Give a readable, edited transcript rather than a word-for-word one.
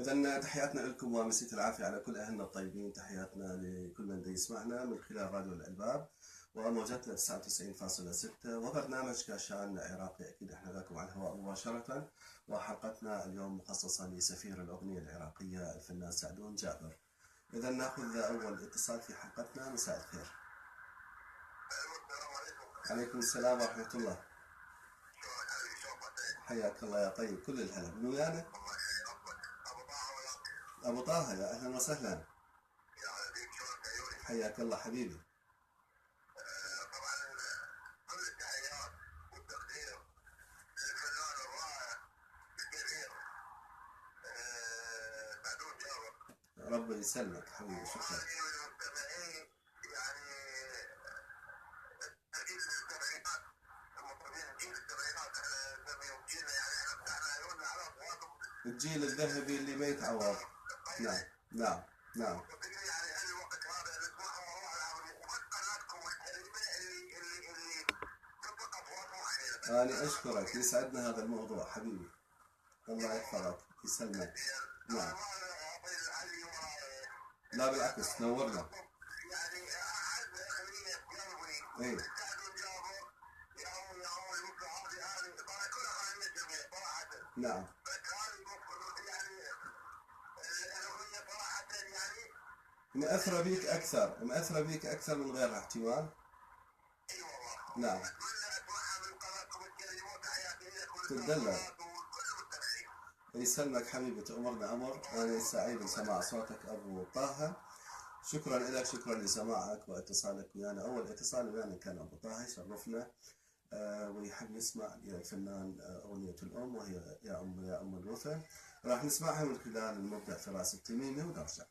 إذا تحياتنا لكم ومسية العافية على كل أهلنا الطيبين. تحياتنا لكل من يسمعنا من خلال راديو الألباب وموجتنا 99.6 وبرنامج كاشان عراقي. أكيد إحنا لكم على الهواء مباشرة، وحلقتنا اليوم مخصصة لسفير الأغنية العراقية الفنان سعدون جابر. إذا نأخذ أول اتصال في حلقتنا. مساء الخير. عليكم السلام ورحمة الله. حياك الله يا طيب، كل الهلا. من ويانا؟ أبو طه، يا أهلا وسهلا. حياك الله حبيبي. ربي يسلمك حبيبي، شكرا. الجيل الذهبي اللي ما يتعوض. نعم نعم نعم. أنا أشكرك، يسعدنا هذا الموضوع حبيبي. الله يحفظك يسلمك. نعم. لا بالعكس، نورنا. ايه. نعم. مأثرة بيك أكثر، مأثرة بيك أكثر من غيرها احتمال. نعم. تدلل. يسلمك حبيبي، تأمرنا أمر. أنا سعيد بسماع صوتك أبو طه. شكرا لك، شكرا لسماعك واتصالك ويانا. أول اتصال ويانا كان أبو طه، شرفنا. ويحب نسمع الفنان أغنية الأم، وهي يا أم يا أم الوفا. راح نسمعها من خلال المبدع فراس التميمي ونرجع.